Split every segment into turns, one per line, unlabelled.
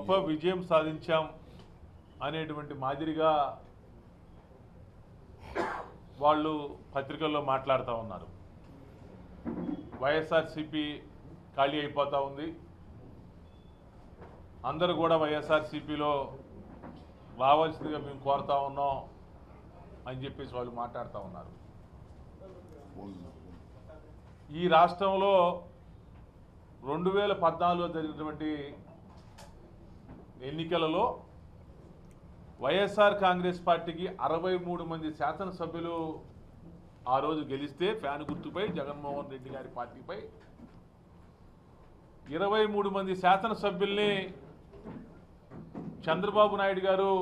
గొప్ప విజయం సాధించాం అనేటువంటి మాదిరిగా వాళ్ళు పత్రికల్లో మాట్లాడుతూ ఉన్నారు. వైఎస్ఆర్సీపీ ఖాళీ అయిపోతూ ఉంది, అందరూ కూడా వైఎస్ఆర్సీపీలో రావాల్సిందిగా మేము కోరుతా ఉన్నాం అని చెప్పేసి వాళ్ళు మాట్లాడుతూ ఉన్నారు. ఈ రాష్ట్రంలో 2014లో జరిగినటువంటి ఎన్నికలలో వైఎస్ఆర్ కాంగ్రెస్ పార్టీకి 63 మంది శాసనసభ్యులు ఆ రోజు గెలిస్తే ఫ్యాన్ గుర్తుపై జగన్మోహన్ రెడ్డి గారి పార్టీపై 23 మంది శాసనసభ్యుల్ని చంద్రబాబు నాయుడు గారు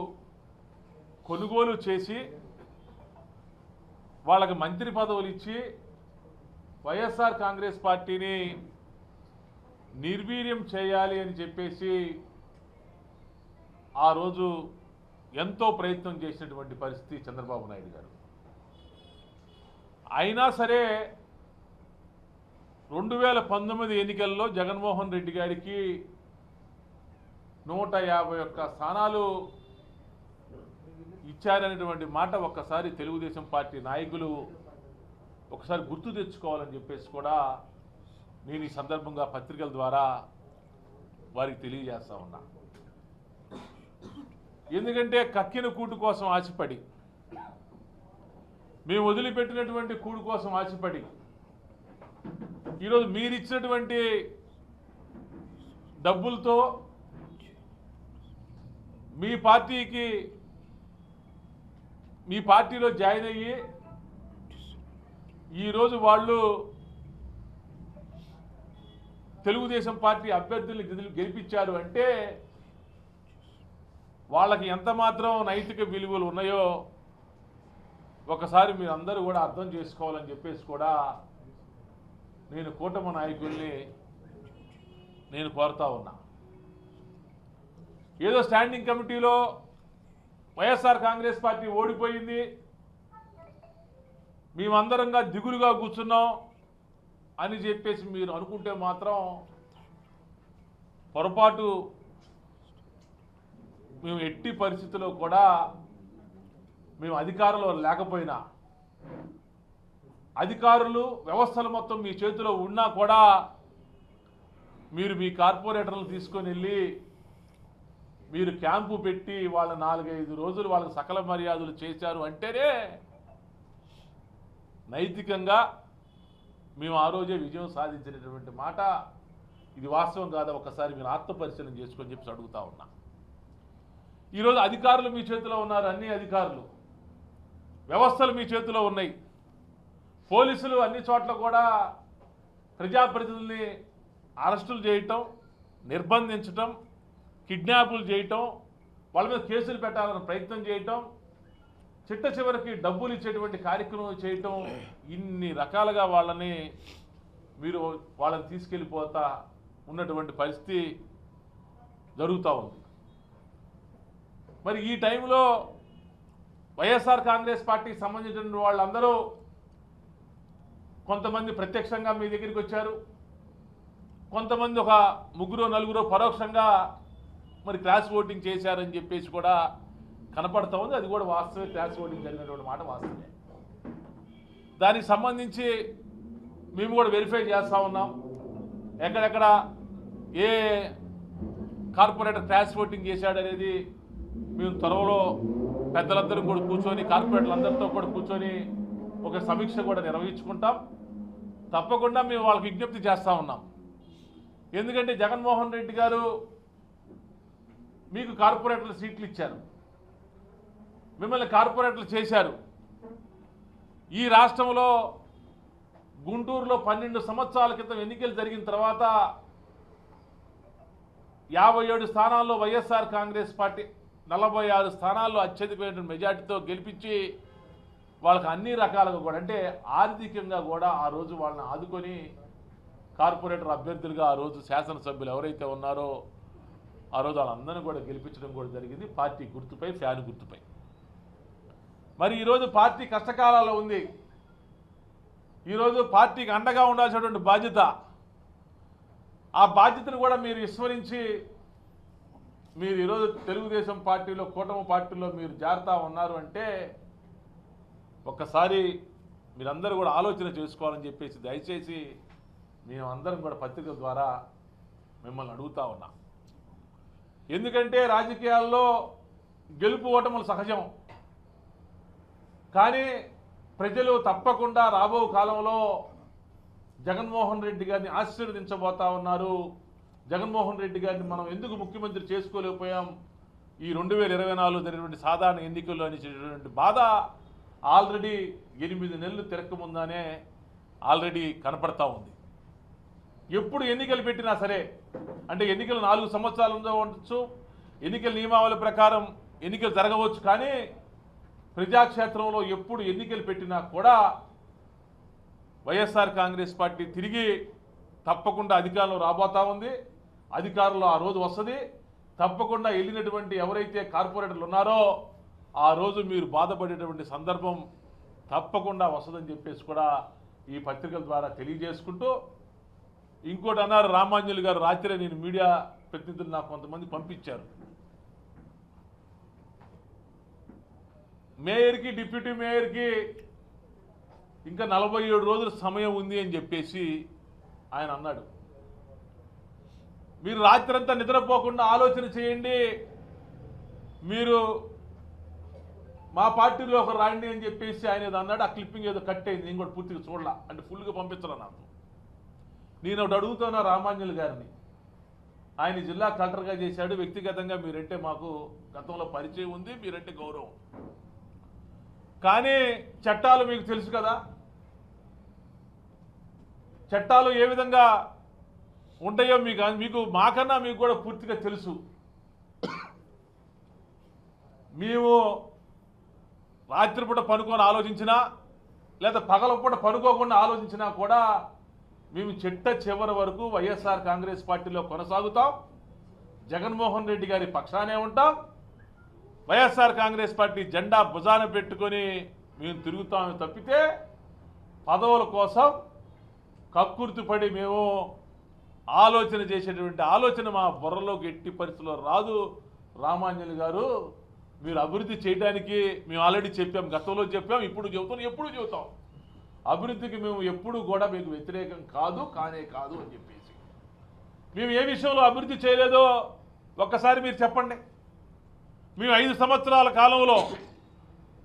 కొనుగోలు చేసి వాళ్ళకి మంత్రి పదవులు ఇచ్చి వైఎస్ఆర్ కాంగ్రెస్ పార్టీని నిర్వీర్యం చేయాలి అని చెప్పేసి ఆ రోజు ఎంతో ప్రయత్నం చేసినటువంటి పరిస్థితి చంద్రబాబు నాయుడు గారు. అయినా సరే 2019 ఎన్నికల్లో జగన్మోహన్ రెడ్డి గారికి 151 స్థానాలు ఇచ్చారనేటువంటి మాట ఒక్కసారి తెలుగుదేశం పార్టీ నాయకులు ఒకసారి గుర్తు తెచ్చుకోవాలని చెప్పేసి కూడా నేను ఈ సందర్భంగా పత్రికల ద్వారా వారికి తెలియజేస్తా ఉన్నా. ఎందుకంటే కక్కిన కూటు కోసం ఆశపడి, మేము వదిలిపెట్టినటువంటి కూడు కోసం ఆశపడి ఈరోజు మీరిచ్చినటువంటి డబ్బులతో మీ పార్టీలో జాయిన్ అయ్యి ఈరోజు వాళ్ళు తెలుగుదేశం పార్టీ అభ్యర్థుల్ని గెలిపించారు అంటే వాళ్ళకి ఎంత మాత్రం నైతిక విలువలు ఉన్నాయో ఒకసారి మీరు అందరూ కూడా అర్థం చేసుకోవాలని చెప్పేసి కూడా నేను కూటమి నాయకుల్ని నేను కోరుతా ఉన్నా. ఏదో స్టాండింగ్ కమిటీలో వైఎస్ఆర్ కాంగ్రెస్ పార్టీ ఓడిపోయింది, మేమందరంగా దిగులుగా కూర్చున్నాం అని చెప్పేసి మీరు అనుకుంటే మాత్రం పొరపాటు. మేము ఎట్టి పరిస్థితుల్లో కూడా మేము అధికారంలో లేకపోయినా, అధికారులు వ్యవస్థలు మొత్తం మీ చేతిలో ఉన్నా కూడా మీరు మీ కార్పొరేటర్లు తీసుకొని వెళ్ళి మీరు క్యాంపు పెట్టి వాళ్ళ 4-5 రోజులు వాళ్ళకి సకల మర్యాదలు చేశారు అంటేనే నైతికంగా మేము ఆ రోజే విజయం సాధించినటువంటి మాట. ఇది వాస్తవం కాదా ఒకసారి మీరు ఆత్మపరిశీలన చేసుకొని చెప్పి అడుగుతా ఉన్నా. ఈరోజు అధికారులు మీ చేతిలో ఉన్నారు, అన్ని అధికారులు, వ్యవస్థలు మీ చేతిలో ఉన్నాయి. పోలీసులు అన్ని చోట్ల కూడా ప్రజాప్రతినిధుల్ని అరెస్టులు చేయటం, నిర్బంధించటం, కిడ్నాపులు చేయటం, వాళ్ళ మీద కేసులు పెట్టాలని ప్రయత్నం చేయటం, చిట్ట చివరికి డబ్బులు ఇచ్చేటువంటి కార్యక్రమం చేయటం, ఇన్ని రకాలుగా మీరు వాళ్ళని తీసుకెళ్ళిపోతా ఉన్నటువంటి పరిస్థితి జరుగుతూ ఉంది. మరి ఈ టైంలో వైఎస్ఆర్ కాంగ్రెస్ పార్టీకి సంబంధించిన వాళ్ళందరూ కొంతమంది ప్రత్యక్షంగా మీ దగ్గరికి వచ్చారు, కొంతమంది ఒక 3-4 పరోక్షంగా మరి క్రాస్ ఓటింగ్ చేశారని చెప్పేసి కూడా కనపడతా ఉంది. అది కూడా వాస్తవే, క్రాస్ ఓటింగ్ జరిగినటువంటి మాట వాస్తవే. దానికి సంబంధించి మేము కూడా వెరిఫై చేస్తూ ఉన్నాం. ఎక్కడెక్కడ ఏ కార్పొరేటర్ క్రాస్ ఓటింగ్ చేశాడనేది మేము త్వరలో పెద్దలందరూ కూడా కూర్చొని, కార్పొరేటర్లందరితో కూడా కూర్చొని ఒక సమీక్ష కూడా నిర్వహించుకుంటాం. తప్పకుండా మేము వాళ్ళకి విజ్ఞప్తి చేస్తూ ఉన్నాం. ఎందుకంటే జగన్మోహన్ రెడ్డి గారు మీకు కార్పొరేటర్ల సీట్లు ఇచ్చారు, మిమ్మల్ని కార్పొరేటర్లు చేశారు. ఈ రాష్ట్రంలో గుంటూరులో 12 సంవత్సరాల క్రితం ఎన్నికలు జరిగిన తర్వాత 57 స్థానాల్లో వైఎస్ఆర్ కాంగ్రెస్ పార్టీ 46 స్థానాల్లో అత్యధికమైన మెజార్టీతో గెలిపించి వాళ్ళకి అన్ని రకాలుగా కూడా, అంటే ఆర్థికంగా కూడా ఆ రోజు వాళ్ళని ఆదుకొని కార్పొరేటర్ అభ్యర్థులుగా ఆ రోజు శాసనసభ్యులు ఎవరైతే ఉన్నారో ఆ రోజు వాళ్ళందరినీ కూడా గెలిపించడం కూడా జరిగింది పార్టీ గుర్తుపై, ఫ్యాన్ గుర్తుపై. మరి ఈరోజు పార్టీ కష్టకాలాల్లో ఉంది. ఈరోజు పార్టీకి అండగా ఉండాల్సినటువంటి బాధ్యత, ఆ బాధ్యతను కూడా మీరు విస్మరించి మీరు ఈరోజు తెలుగుదేశం పార్టీలో కూటమి పార్టీలో మీరు జారుతా ఉన్నారు అంటే ఒక్కసారి మీరందరూ కూడా ఆలోచన చేసుకోవాలని చెప్పేసి దయచేసి మేమందరం కూడా పత్రికల ద్వారా మిమ్మల్ని అడుగుతా ఉన్నాం. ఎందుకంటే రాజకీయాల్లో గెలుపు ఓటములు సహజం, కానీ ప్రజలు తప్పకుండా రాబో కాలంలో జగన్మోహన్ రెడ్డి గారిని ఆశీర్వదించబోతా ఉన్నారు. జగన్మోహన్ రెడ్డి గారిని మనం ఎందుకు ముఖ్యమంత్రి చేసుకోలేకపోయాం, ఈ 2024 జరిగినటువంటి సాధారణ ఎన్నికల్లో అనేటువంటి బాధ ఆల్రెడీ 8 నెలలు తిరక్కముందానే ఆల్రెడీ కనపడతా ఉంది. ఎప్పుడు ఎన్నికలు పెట్టినా సరే, అంటే ఎన్నికలు 4 సంవత్సరాలు ఉండవచ్చు, ఎన్నికల నియమావళి ప్రకారం ఎన్నికలు జరగవచ్చు, కానీ ప్రజాక్షేత్రంలో ఎప్పుడు ఎన్నికలు పెట్టినా కూడా వైఎస్ఆర్ కాంగ్రెస్ పార్టీ తిరిగి తప్పకుండా అధికారంలో రాబోతా ఉంది. అధికారంలో ఆ రోజు వస్తుంది. తప్పకుండా వెళ్ళినటువంటి ఎవరైతే కార్పొరేటర్లు ఉన్నారో ఆ రోజు మీరు బాధపడేటువంటి సందర్భం తప్పకుండా వస్తుందని చెప్పేసి కూడా ఈ పత్రికల ద్వారా తెలియజేసుకుంటూ, ఇంకోటి అన్నారు రామాంజలి గారు, రాత్రి నేను మీడియా ప్రతినిధులు నాకు కొంతమంది పంపించారు, మేయర్కి డిప్యూటీ మేయర్కి ఇంకా 47 రోజుల సమయం ఉంది అని చెప్పేసి ఆయన అన్నాడు. మీరు రాత్రంతా నిద్రపోకుండా ఆలోచన చేయండి, మీరు మా పార్టీలో ఒక రాండి అని చెప్పేసి ఆయన ఏదో అన్నాడు. ఆ క్లిప్పింగ్ ఏదో కట్ అయింది, నేను కూడా పూర్తిగా చూడాల, అంటే ఫుల్గా పంపించాల నాకు. నేను ఒకటి అడుగుతున్నా రామాంజలి గారిని, ఆయన జిల్లా కలెక్టర్గా చేశాడు, వ్యక్తిగతంగా మీరంటే మాకు గతంలో పరిచయం ఉంది, మీరంటే గౌరవం, కానీ చట్టాలు మీకు తెలుసు కదా, చట్టాలు ఏ విధంగా ఉంటాయో మీకు మాకన్నా మీకు కూడా పూర్తిగా తెలుసు. మేము రాత్రిపూట పనుకొని ఆలోచించినా లేదా పగలపూట పనుకోకుండా ఆలోచించినా కూడా మేము చివరి వరకు వైఎస్ఆర్ కాంగ్రెస్ పార్టీలో కొనసాగుతాం, జగన్మోహన్ రెడ్డి గారి పక్షానే ఉంటాం, వైఎస్ఆర్ కాంగ్రెస్ పార్టీ జెండా భుజాన పెట్టుకొని మేము తిరుగుతామని తప్పితే పదవుల కోసం కక్కుర్తిపడి మేము ఆలోచన చేసేటువంటి ఆలోచన మా బుర్రలోకి ఎట్టి పరిస్థితుల్లో రాదు. రామాంజలి గారు, మీరు అభివృద్ధి చేయడానికి మేము ఆల్రెడీ చెప్పాం, గతంలో చెప్పాం, ఇప్పుడు చెబుతాం, ఎప్పుడు చెబుతాం, అభివృద్ధికి మేము ఎప్పుడు కూడా మీకు వ్యతిరేకం కాదు, కానే కాదు అని చెప్పేసి. మేము ఏ విషయంలో అభివృద్ధి చేయలేదో ఒక్కసారి మీరు చెప్పండి. మేము 5 సంవత్సరాల కాలంలో,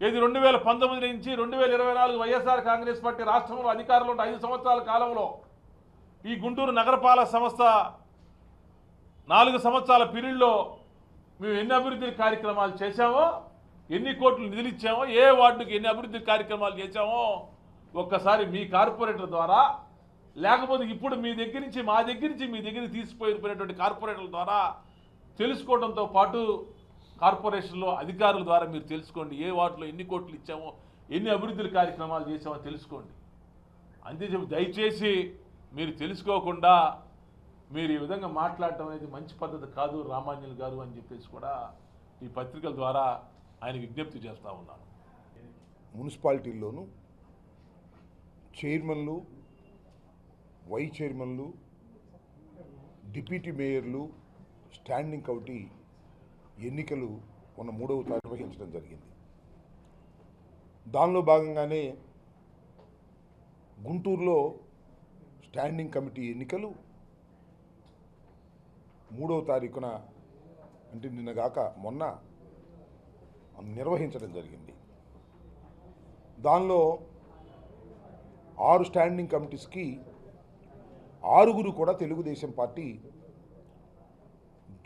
ఇది 2019 నుంచి 2024 వైఎస్ఆర్ కాంగ్రెస్ పార్టీ రాష్ట్రంలో అధికారంలో ఉన్న 5 సంవత్సరాల కాలంలో ఈ గుంటూరు నగరపాలక సంస్థ 4 సంవత్సరాల పీరియడ్లో మేము ఎన్ని అభివృద్ధి కార్యక్రమాలు చేశామో, ఎన్ని కోట్లు నిధులు ఇచ్చామో, ఏ వార్డుకి ఎన్ని అభివృద్ధి కార్యక్రమాలు చేశామో ఒక్కసారి మీ కార్పొరేటర్ ద్వారా, లేకపోతే ఇప్పుడు మీ దగ్గర నుంచి మా దగ్గర నుంచి మీ దగ్గరికి తీసుకుపోయినటువంటి కార్పొరేటర్ల ద్వారా తెలుసుకోవడంతో పాటు కార్పొరేషన్లో అధికారుల ద్వారా మీరు తెలుసుకోండి, ఏ వార్డులో ఎన్ని కోట్లు ఇచ్చామో, ఎన్ని అభివృద్ధి కార్యక్రమాలు చేసామో తెలుసుకోండి. అంతే చెప్పి దయచేసి మీరు తెలుసుకోకుండా మీరు ఈ విధంగా మాట్లాడటం అనేది మంచి పద్ధతి కాదు రామాంజలి గారు అని చెప్పేసి కూడా ఈ పత్రికల ద్వారా ఆయన విజ్ఞప్తి చేస్తూ ఉన్నాను.
మున్సిపాలిటీల్లోనూ చైర్మన్లు, వైస్ చైర్మన్లు, డిప్యూటీ మేయర్లు, స్టాండింగ్ కమిటీ ఎన్నికలు మొన్న 3వ తారీఖు నిర్వహించడం జరిగింది. దానిలో భాగంగానే గుంటూరులో స్టాండింగ్ కమిటీ ఎన్నికలు 3వ తారీఖున, అంటే నిన్నగాక మొన్న నిర్వహించడం జరిగింది. దానిలో 6 స్టాండింగ్ కమిటీస్కి 6గురు కూడా తెలుగుదేశం పార్టీ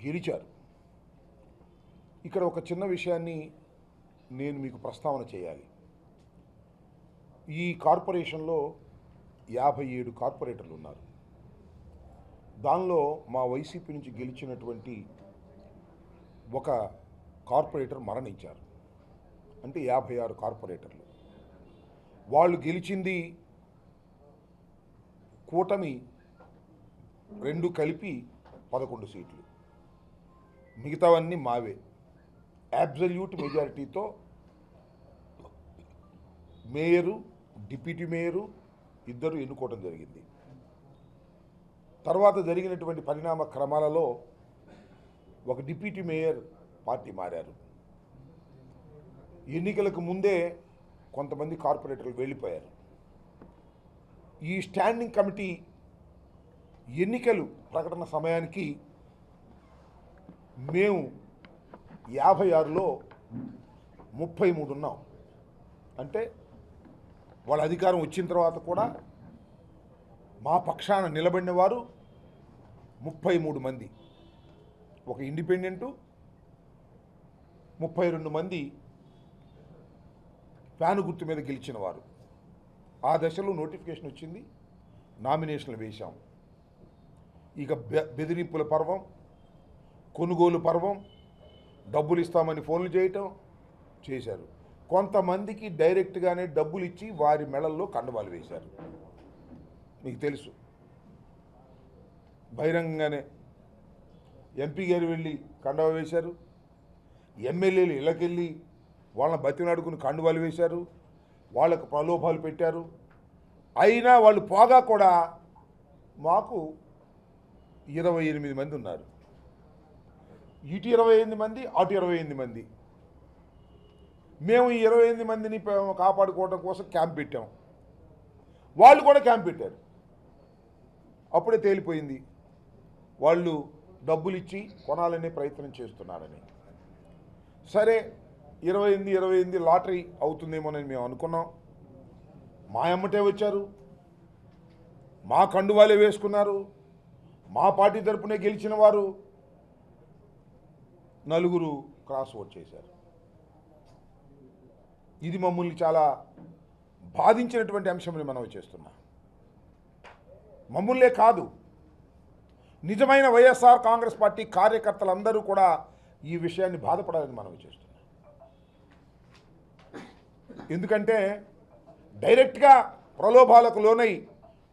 గెలిచారు. ఇక్కడ ఒక చిన్న విషయాన్ని నేను మీకు ప్రస్తావన చేయాలి. ఈ కార్పొరేషన్లో 57 కార్పొరేటర్లు ఉన్నారు. దానిలో మా వైసీపీ నుంచి గెలిచినటువంటి ఒక కార్పొరేటర్ మరణించారు. అంటే 56 కార్పొరేటర్లు. వాళ్ళు గెలిచింది కూటమి 2 కలిపి 11 సీట్లు, మిగతావన్నీ మావే. అబ్సల్యూట్ మెజారిటీతో మేయరు, డిప్యూటీ మేయరు ఇద్దరు ఎన్నుకోవడం జరిగింది. తర్వాత జరిగినటువంటి పరిణామ క్రమాలలో ఒక డిప్యూటీ మేయర్ పార్టీ మారారు. ఎన్నికలకు ముందే కొంతమంది కార్పొరేటర్లు వెళ్ళిపోయారు. ఈ స్టాండింగ్ కమిటీ ఎన్నికలు ప్రకటన సమయానికి మేము 56లో 33 ఉన్నాం. అంటే వాళ్ళ అధికారం వచ్చిన తర్వాత కూడా మా పక్షాన నిలబడిన వారు 33 మంది, ఒక ఇండిపెండెంటు, 32 మంది ఫ్యాను గుర్తు మీద గెలిచిన వారు. ఆ దశలో నోటిఫికేషన్ వచ్చింది, నామినేషన్లు వేశాం. ఇక బెదిరింపుల పర్వం, కొనుగోలు పర్వం, డబ్బులు ఇస్తామని ఫోన్లు చేయటం చేశారు. కొంతమందికి డైరెక్ట్గానే డబ్బులు ఇచ్చి వారి మెడల్లో కండవాలు వేశారు. మీకు తెలుసు, బహిరంగంగానే ఎంపీ గారు వెళ్ళి కండవ వేశారు, ఎమ్మెల్యేలు ఇళ్ళకెళ్ళి వాళ్ళని బతినాడుకుని కండువాలు వేశారు, వాళ్ళకు ప్రలోభాలు పెట్టారు. అయినా వాళ్ళు పోగా కూడా మాకు 28 మంది ఉన్నారు. ఇటు 28 మంది, అటు 28 మంది. మేము ఈ 28 మందిని కాపాడుకోవడం కోసం క్యాంప్ పెట్టాం, వాళ్ళు కూడా క్యాంప్ పెట్టారు. అప్పుడే తేలిపోయింది వాళ్ళు డబ్బులు ఇచ్చి కొనాలనే ప్రయత్నం చేస్తున్నారని. సరే, 28 లాటరీ అవుతుందేమోనని మేము అనుకున్నాం. మా అమ్మటే వచ్చారు, మా కండువాలే వేసుకున్నారు, మా పార్టీ తరపునే గెలిచిన వారు 4 క్రాస్ ఓట్ చేశారు. ఇది మమ్మల్ని చాలా బాధించినటువంటి అంశంని మనం చేస్తున్నాం. మమ్మల్నే కాదు, నిజమైన వైఎస్ఆర్ కాంగ్రెస్ పార్టీ కార్యకర్తలందరూ కూడా ఈ విషయాన్ని బాధపడాలని మనం చేస్తున్నాం. ఎందుకంటే డైరెక్ట్గా ప్రలోభాలకు లోనై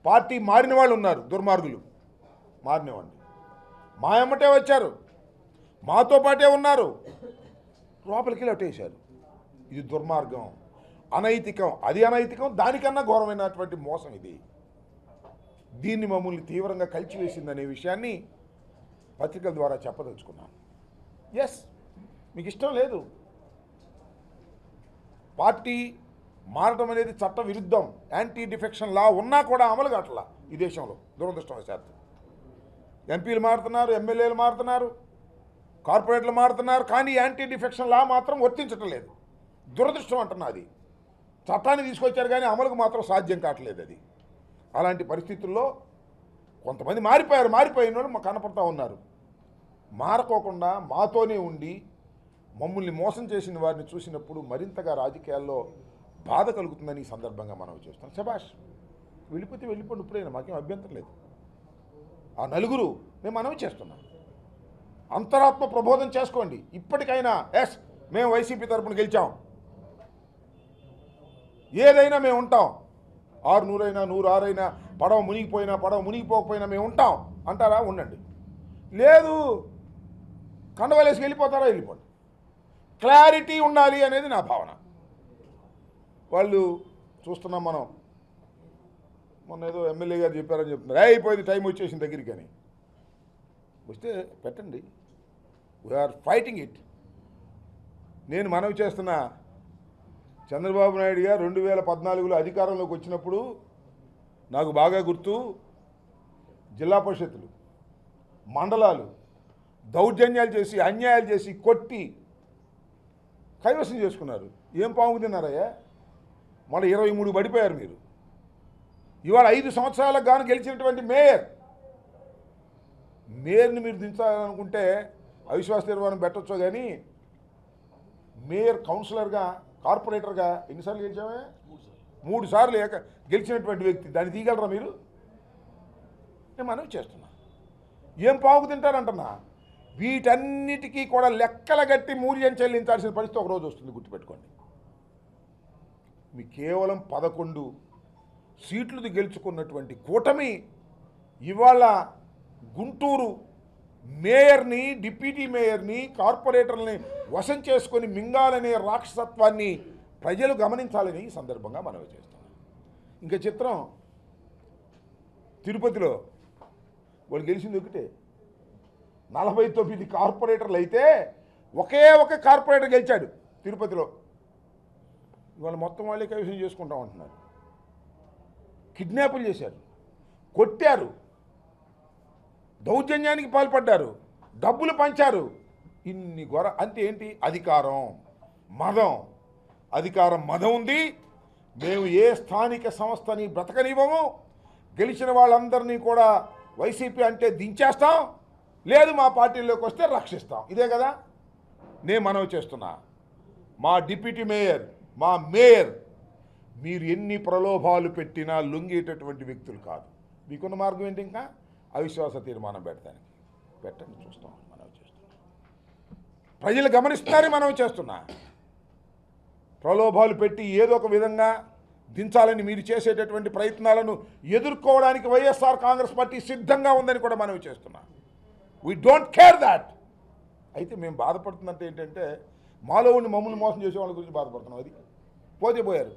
పార్టీ మారిన వాళ్ళు ఉన్నారు, దుర్మార్గులు మారినవాళ్ళు. మా అమ్మటే వచ్చారు, మాతో పాటే ఉన్నారు, లోపలికి లట్టేశారు. ఇది దుర్మార్గం, అనైతికం. అది అనైతికం, దానికన్నా ఘోరమైనటువంటి మోసం ఇది. దీన్ని మమ్మల్ని తీవ్రంగా కలిచివేసిందనే విషయాన్ని పత్రికల ద్వారా చెప్పదలుచుకున్నాను. ఎస్, మీకు ఇష్టం లేదు, పార్టీ మారడం అనేది చట్ట విరుద్ధం, యాంటీ డిఫెక్షన్ లా ఉన్నా కూడా అమలు కావట్లా ఈ దేశంలో దురదృష్టవశాత్తు. ఎంపీలు మారుతున్నారు, ఎమ్మెల్యేలు మారుతున్నారు, కార్పొరేట్లు మారుతున్నారు, కానీ యాంటీ డిఫెక్షన్ లా మాత్రం వర్తించటం లేదు. దురదృష్టం అంటున్నా. అది చట్టాన్ని తీసుకొచ్చారు కానీ అమలుకు మాత్రం సాధ్యం కావట్లేదు అది. అలాంటి పరిస్థితుల్లో కొంతమంది మారిపోయిన వాళ్ళు మాకు కనపడతా ఉన్నారు. మారకోకుండా మాతోనే ఉండి మమ్మల్ని మోసం చేసిన వారిని చూసినప్పుడు మరింతగా రాజకీయాల్లో బాధ కలుగుతుందని ఈ సందర్భంగా మనం చేస్తాం. శభాష్, వెళ్ళిపోతే వెళ్ళిపోండి, ఇప్పుడైనా మాకేం అభ్యంతరం లేదు. ఆ 4 మేము మనవి చేస్తున్నాం, అంతరాత్మ ప్రబోధం చేసుకోండి. ఇప్పటికైనా ఎస్, మేము వైసీపీ తరపున గెలిచాం, ఏదైనా మేము ఉంటాం, 600 అయినా 106 అయినా, పడవ మునిగిపోయినా పడవ మునిగిపోకపోయినా మేము ఉంటాం అంటారా? ఉండండి. లేదు, కండవలేసి వెళ్ళిపోతారా? వెళ్ళిపోండి. క్లారిటీ ఉండాలి అనేది నా భావన. వాళ్ళు చూస్తున్నాం మనం, మొన్న ఏదో ఎమ్మెల్యే గారు చెప్పారని చెప్తున్నారు, అయిపోయింది టైం వచ్చేసిన దగ్గరికి అని. వస్తే పెట్టండి, వీఆర్ ఫైటింగ్ ఇట్. నేను మనవి చేస్తున్నా, చంద్రబాబు నాయుడు గారు 2014లో అధికారంలోకి వచ్చినప్పుడు నాకు బాగా గుర్తు, జిల్లా పరిషత్తులు, మండలాలు దౌర్జన్యాలు చేసి, అన్యాయాలు చేసి, కొట్టి కైవసం చేసుకున్నారు. ఏం పాము తిన్నారయ్యా? మళ్ళీ 23 పడిపోయారు మీరు. ఇవాళ 5 సంవత్సరాలకు గాను గెలిచినటువంటి మేయర్ని మీరు దించాలనుకుంటే అవిశ్వాస తీర్మానం పెట్టొచ్చో కానీ, మేయర్ కౌన్సిలర్గా, కార్పొరేటర్గా ఎన్నిసార్లు గెలిచామే? 3 సార్లు గెలిచినటువంటి వ్యక్తి, దాన్ని తీయగలరా మీరు? నేను మనవి చేస్తున్నా, ఏం పావుకు తింటారంటున్నా. వీటన్నిటికీ కూడా లెక్కల గట్టి మూల్యం చెల్లించాల్సిన పరిస్థితి ఒకరోజు వస్తుంది, గుర్తుపెట్టుకోండి. మీ కేవలం 11 సీట్లు గెలుచుకున్నటువంటి కూటమి ఇవాళ గుంటూరు మేయర్ని, డిప్యూటీ మేయర్ని, కార్పొరేటర్ని వశం చేసుకొని మింగాలనే రాక్షసత్వాన్ని ప్రజలు గమనించాలని ఈ సందర్భంగా మనవి చేస్తాం. ఇంకా చిత్రం, తిరుపతిలో వాళ్ళు గెలిచింది ఒకటే, 49 కార్పొరేటర్లు అయితే ఒకే ఒక కార్పొరేటర్ గెలిచాడు తిరుపతిలో. ఇవాళ మొత్తం వాళ్ళే కైవసం చేసుకుంటాం అంటున్నారు. కిడ్నాపులు చేశారు, కొట్టారు, దౌర్జన్యానికి పాల్పడ్డారు, డబ్బులు పంచారు. ఇన్ని ఘోర అంటే ఏంటి? అధికారం, మదం. అధికారం, మదం ఉంది. మేము ఏ స్థానిక సంస్థని బ్రతకనివ్వము. గెలిచిన వాళ్ళందరినీ కూడా వైసీపీ అంటే దించేస్తాం, లేదు మా పార్టీలోకి వస్తే రక్షిస్తాం. ఇదే కదా నేను మనవి చేస్తున్నా. మా డిప్యూటీ మేయర్, మా మేయర్ మీరు ఎన్ని ప్రలోభాలు పెట్టినా లొంగేటటువంటి వ్యక్తులు కాదు. మీకున్న మార్గం ఏంటి? ఇంకా అవిశ్వాస తీర్మానం పెట్టడానికి పెట్టండి, చూస్తాం. మనవి చేస్తున్నాం, ప్రజలు గమనిస్తున్నారని మనవి చేస్తున్నా. ప్రలోభాలు పెట్టి ఏదో ఒక విధంగా దించాలని మీరు చేసేటటువంటి ప్రయత్నాలను ఎదుర్కోవడానికి వైఎస్ఆర్ కాంగ్రెస్ పార్టీ సిద్ధంగా ఉందని కూడా మనవి చేస్తున్నా. We don't care that. అయితే మేము బాధపడుతున్నట్టు ఏంటంటే మాలో ఉండి మమ్మల్ని మోసం చేసే వాళ్ళ గురించి బాధపడుతున్నాం. అది పోతే పోయారు,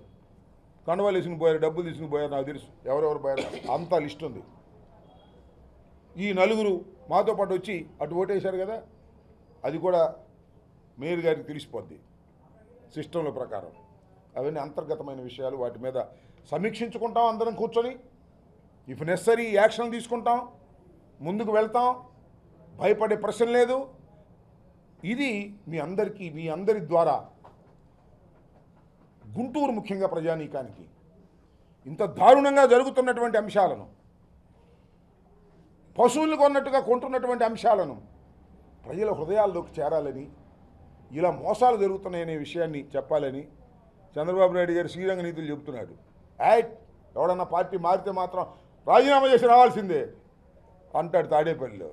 కండవాలు వేసుకుని పోయారు, డబ్బులు తీసుకుని పోయారు, నాకు తెలుసు ఎవరెవరు పోయారు, అంతా లిస్ట్ ఉంది. ఈ నలుగురు మాతో పాటు వచ్చి అటు ఓటేశారు కదా, అది కూడా మేయర్ గారికి తెలిసిపోద్ది సిస్టంల ప్రకారం. అవన్నీ అంతర్గతమైన విషయాలు, వాటి మీద సమీక్షించుకుంటాం అందరం కూర్చొని. ఇఫ్ నెసరీ యాక్షన్ తీసుకుంటాం, ముందుకు వెళ్తాం, భయపడే ప్రశ్న లేదు. ఇది మీ అందరి ద్వారా గుంటూరు ముఖ్యంగా ప్రజానీకానికి ఇంత దారుణంగా జరుగుతున్నటువంటి అంశాలను, పశువులు కొన్నట్టుగా కొంటున్నటువంటి అంశాలను ప్రజల హృదయాల్లోకి చేరాలని, ఇలా మోసాలు జరుగుతున్నాయనే విషయాన్ని చెప్పాలని చంద్రబాబు నాయుడు గారు శ్రీరంగ నీతులు చెబుతున్నాడు. ఎవడన్నా పార్టీ మారితే మాత్రం రాజీనామా చేసి రావాల్సిందే అంటాడు తాడేపల్లిలో.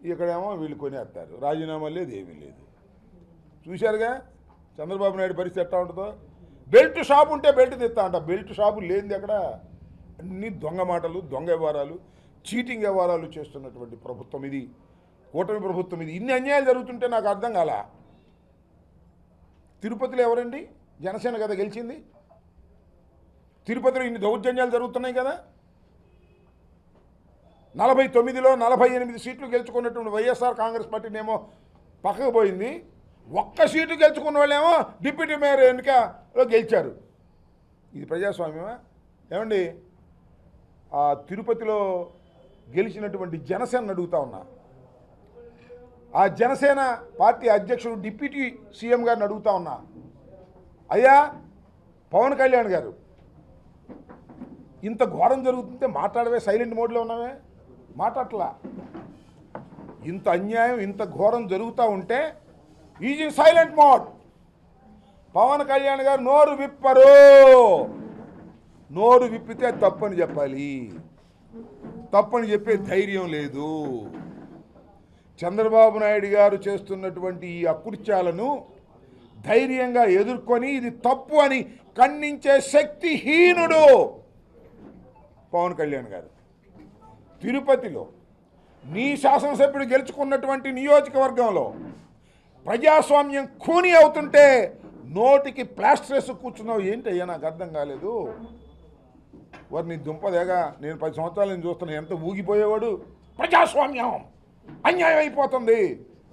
ఇక్కడేమో వీళ్ళు కొనేస్తారు, రాజీనామా లేదు, ఏమీ లేదు. చూశారుగా చంద్రబాబు నాయుడు పరిస్థితి ఎట్లా ఉంటుందో. బెల్ట్ షాపు ఉంటే బెల్ట్ తెస్తా అంట, బెల్ట్ షాపు లేనిది ఎక్కడ. అన్ని దొంగ మాటలు, దొంగ వ్యవహారాలు, చీటింగ్ వ్యవహారాలు చేస్తున్నటువంటి ప్రభుత్వం ఇది, కూటమి ప్రభుత్వం ఇది. ఇన్ని అన్యాయాలు జరుగుతుంటే నాకు అర్థం కాల. తిరుపతిలో ఎవరండి? జనసేన కదా గెలిచింది. తిరుపతిలో ఇన్ని దౌర్జన్యాలు జరుగుతున్నాయి కదా. 49లో 48 సీట్లు గెలుచుకున్నటువంటి వైఎస్ఆర్ కాంగ్రెస్ పార్టీనేమో పక్కకు పోయింది. ఒక్క సీటు గెలుచుకున్న వాళ్ళేమో డిప్యూటీ మేయర్ ఎన్నికలో గెలిచారు. ఇది ప్రజాస్వామ్యమా? ఏమండి, ఆ తిరుపతిలో గెలిచినటువంటి జనసేన అడుగుతా ఉన్నా, ఆ జనసేన పార్టీ అధ్యక్షుడు డిప్యూటీ సీఎం గారిని అడుగుతా ఉన్నా, అయ్యా పవన్ కళ్యాణ్ గారు ఇంత ఘోరం జరుగుతుంటే మాట్లాడవే, సైలెంట్ మోడ్లో ఉన్నావే, మాట్లాడలా. ఇంత అన్యాయం, ఇంత ఘోరం జరుగుతూ ఉంటే is in silent mode. Pawan Kalyan గారు నోరు విప్పరు. నోరు విప్పితే తప్పని చెప్పాలి, తప్పని చెప్పే ధైర్యం లేదు. చంద్రబాబు నాయుడు గారు చేస్తున్నటువంటి ఈ అకృత్యాలను ధైర్యంగా ఎదుర్కొని ఇది తప్పు అని ఖండించే శక్తిహీనుడు పవన్ కళ్యాణ్ గారు. తిరుపతిలో నీ శాసనసభ్యుడు గెలుచుకున్నటువంటి నియోజకవర్గంలో ప్రజాస్వామ్యం ఖూనీ అవుతుంటే నోటికి ప్లాస్టర్ వేసి కూర్చున్నావు ఏంటయ్యా? నాకు అర్థం కాలేదు. వారిని దుంపదేగా నేను 10 సంవత్సరాల నుంచి చూస్తున్నా, ఎంత ఊగిపోయేవాడు. ప్రజాస్వామ్యం అన్యాయం అయిపోతుంది,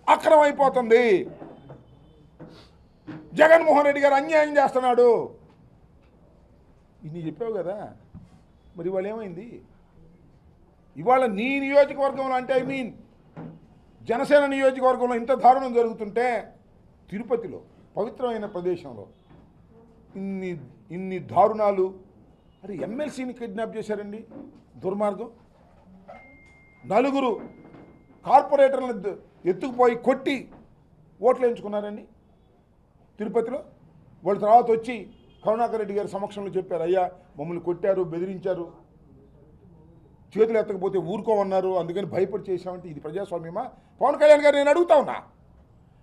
అక్రమం అయిపోతుంది, జగన్మోహన్ రెడ్డి గారు అన్యాయం చేస్తున్నాడు, ఇన్ని చెప్పావు కదా. మరి ఇవాళ ఏమైంది? ఇవాళ నీ నియోజకవర్గంలో అంటే జనసేన నియోజకవర్గంలో ఇంత దారుణం జరుగుతుంటే తిరుపతిలో పవిత్రమైన ప్రదేశంలో ఇన్ని దారుణాలు. అరే ఎమ్మెల్సీని కిడ్నాప్ చేశారండి, దుర్మార్గం. 4 కార్పొరేటర్లను ఎత్తుకుపోయి కొట్టి ఓట్లు ఎంచుకున్నారండి తిరుపతిలో. వాళ్ళ తర్వాత వచ్చి కరుణాకర్ రెడ్డి గారి సమక్షంలో చెప్పారు, అయ్యా మమ్మల్ని కొట్టారు, బెదిరించారు, చేతులు ఎత్తకపోతే ఊరుకోమన్నారు, అందుకని భయపడి చేశామంటే ఇది ప్రజాస్వామ్యమా? పవన్ కళ్యాణ్ గారు నేను అడుగుతా ఉన్నా,